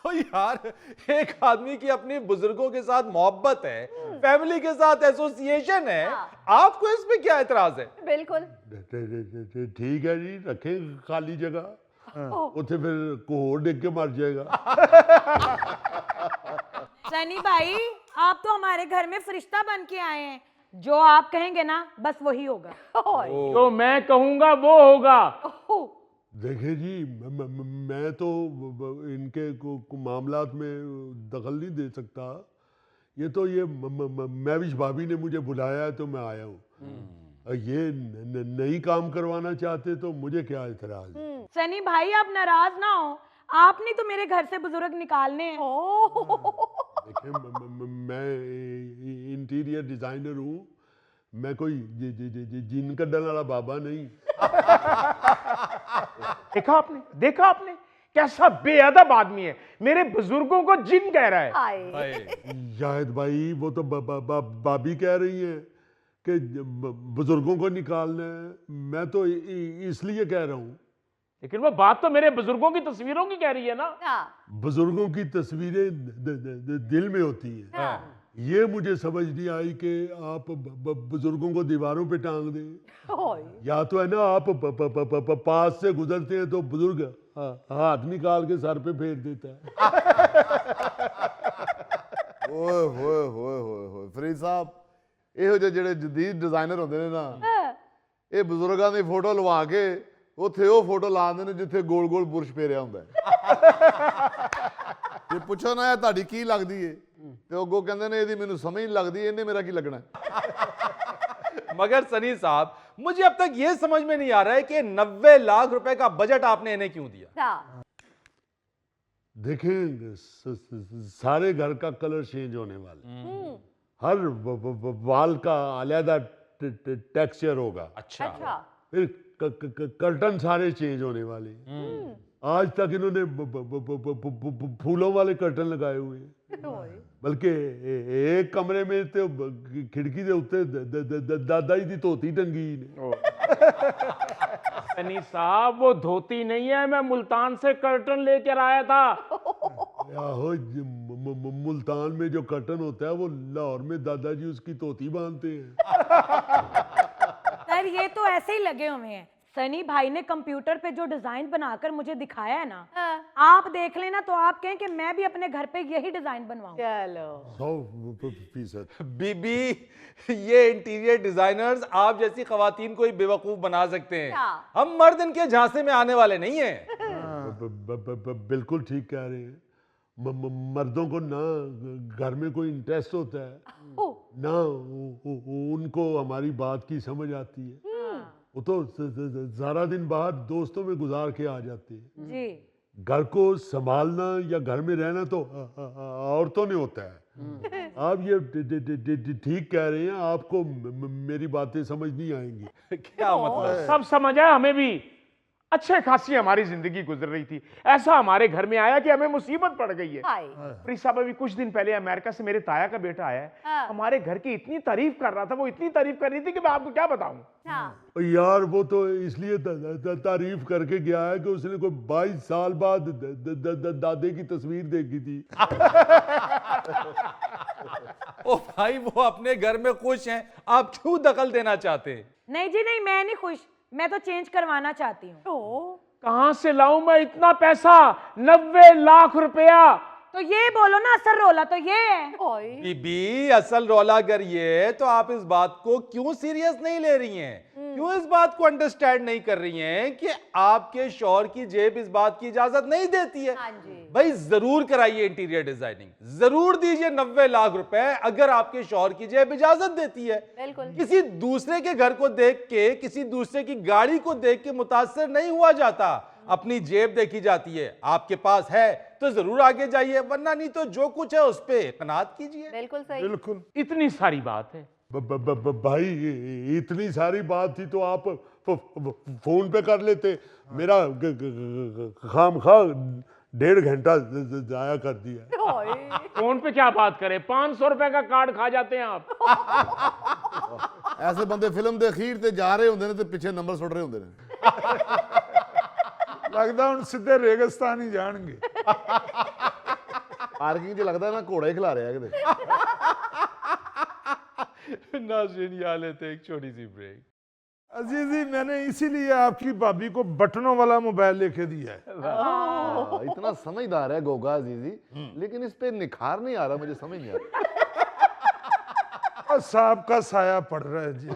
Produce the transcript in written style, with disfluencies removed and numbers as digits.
तो यार एक आदमी की अपनी बुजुर्गों के साथ मोहब्बत है, फैमिली के साथ एसोसिएशन है, आपको इसमें क्या एतराज है? बिल्कुल ठीक है जी, रखें खाली जगह, उसे फिर कोई और देख के मर जाएगा। सनी भाई, आप तो हमारे घर में फरिश्ता बन के आए हैं, जो आप कहेंगे ना बस वही होगा। जो मैं कहूंगा वो होगा। देखिए जी, मैं तो इनके मामलात में दखल नहीं दे सकता। ये तो ये महविश भाभी ने मुझे बुलाया है तो मैं आया हूँ। ये नहीं काम करवाना चाहते तो मुझे क्या एतराज। सनी भाई, आप नाराज ना हो, आपने तो मेरे घर से बुजुर्ग निकालने हैं। देखिए, मैं इंटीरियर डिजाइनर हूँ, मैं कोई जिन कड्डन वाला बाबा नहीं। देखा आपने कैसा बेअदब आदमी है, मेरे बुजुर्गों को जिन कह रहा है। शायद भाई वो तो भाभी कह रही है कि बुजुर्गों को निकालना है, मैं तो इसलिए कह रहा हूँ। लेकिन वो बात तो मेरे बुजुर्गों की तस्वीरों की कह रही है ना। बुजुर्गों की तस्वीरें दिल में होती हैं। ये मुझे समझ नहीं आई कि आप बुजुर्गों को दीवारों पे टांग दें, या तो है ना आप पास से गुजरते हैं तो बुजुर्ग हाथ निकाल के सर पे फेर देता है। ओए होए होए होए होए फरीद साहब, ਇਹੋ ਜਿਹੇ ਜਿਹੜੇ ਜਦੀਦ ਡਿਜ਼ਾਈਨਰ ਹੁੰਦੇ ਨੇ ਨਾ, ਇਹ ਬਜ਼ੁਰਗਾਂ ਦੀ ਫੋਟੋ ਲਵਾ ਕੇ ਉੱਥੇ ਉਹ ਫੋਟੋ ਲਾ ਦਿੰਦੇ ਨੇ ਜਿੱਥੇ ਗੋਲ ਗੋਲ ਬੁਰਸ਼ ਫੇਰਿਆ ਹੁੰਦਾ ਤੇ ਪੁੱਛੋ ਨਾ ਇਹ ਤੁਹਾਡੀ ਕੀ ਲੱਗਦੀ ਏ, ਤੇ ਅੱਗੋਂ ਕਹਿੰਦੇ ਨੇ ਇਹਦੀ ਮੈਨੂੰ ਸਮਝ ਨਹੀਂ ਲੱਗਦੀ, ਇਹਨੇ ਮੇਰਾ ਕੀ ਲੱਗਣਾ। मगर सनी साहब, मुझे अब तक ये समझ में नहीं आ रहा है कि 90 लाख रुपए का बजट आपने इन्हें क्यों दिया? देखें, सारे घर का कलर चेंज होने वाला, हर वाल का अलग टेक्सचर होगा। अच्छा। फिर कर्टन सारे चेंज होने वाले। आज तक इन्होंने फूलों वाले कर्टन लगाए हुए हैं, बल्कि एक कमरे में तो खिड़की के उत्ते दादा जी की धोती टंगी ने। सनी साहब, वो धोती नहीं है, मैं मुल्तान से कर्टन लेकर आया था। आहो, मुल्तान में जो कर्टन होता है वो लाहौर में दादाजी उसकी धोती बांधते हैं। सर, ये तो ऐसे ही लगे हुए हैं। सनी भाई ने कंप्यूटर पे जो डिजाइन बनाकर मुझे दिखाया है ना, आप देख लेना तो आप कहें कि मैं भी अपने घर पे यही डिजाइन बनवाऊं। चलो 100%। बीबी, ये इंटीरियर डिजाइनर्स आप जैसी खवातीन को ही बेवकूफ बना सकते हैं, हम मर्द इनके झांसे में आने वाले नहीं हैं। बिल्कुल ठीक कह रहे हैं। मर्दों को ना घर में कोई इंटरेस्ट होता है, ना उनको हमारी बात की समझ आती है। वो तो सारा दिन बाहर दोस्तों में गुजार के आ जाते हैं जी। घर को संभालना या घर में रहना तो औरतों ने होता है। आप ये ठीक कह रहे हैं, आपको मेरी बातें समझ नहीं आएंगी। क्या मतलब? सब समझ आया हमें भी। अच्छे खासी हमारी जिंदगी गुजर रही थी, ऐसा हमारे घर में आया कि हमें मुसीबत पड़ गई है। प्रीत साहब, अभी कुछ दिन पहले अमेरिका से मेरे ताया का बेटा आया है, हमारे घर की इतनी तारीफ कर रहा था, वो इतनी तारीफ कर रही थी कि मैं आपको क्या बताऊं। यार वो तो इसलिए तारीफ करके गया है कि उसने कोई 22 साल बाद दादे की तस्वीर देखी थी। ओ भाई, वो अपने घर में खुश हैं, आप क्यों दखल देना चाहते हैं? नहीं जी नहीं, मैं नहीं खुश, मैं तो चेंज करवाना चाहती हूँ। कहां से लाऊं मैं इतना पैसा? 90 लाख रुपया। तो ये बोलो ना, असल रोला तो ये है। बीबी, असल रौला अगर ये है तो आप इस बात को क्यों सीरियस नहीं ले रही हैं? क्यों इस बात को अंडरस्टैंड नहीं कर रही हैं कि आपके शौहर की जेब इस बात की इजाजत नहीं देती है? भाई जरूर कराइए इंटीरियर डिजाइनिंग, जरूर दीजिए 90 लाख रुपए अगर आपके शौहर की जेब इजाजत देती है। किसी दूसरे के घर को देख के, किसी दूसरे की गाड़ी को देख के मुतासर नहीं हुआ जाता, अपनी जेब देखी जाती है। आपके पास है तो जरूर आगे जाइए, वरना नहीं तो जो कुछ है उस पे कनात कीजिए। बिल्कुल सही। बिल्कुल। इतनी सारी बात है भाई, इतनी सारी बात थी तो आप फोन पे कर लेते। मेरा खामखा 1.5 घंटा जाया कर दिया। फोन पे क्या बात करें, 500 रुपए का कार्ड खा जाते हैं आप। ऐसे बंदे फिल्म के अखीर ते जा रहे होंगे ने ते पिछे नंबर सुट रहे होंगे ने। लगता हूँ सीधे रेगिस्तान ही जाएंगे। पार्किंग 'ਚ लगता है ना घोड़ा ही खिला रहा है किते। नाज़रीन यहाँ लेते हैं एक छोटी सी ब्रेक। अजीजी, मैंने इसीलिए आपकी भाभी को बटनों वाला मोबाइल लेके दिया है। इतना समझदार है गोगा अजीजी, लेकिन इस पे निखार नहीं आ रहा, मुझे समझ नहीं आ रहा। सांप का साया पड़ रहा है जी।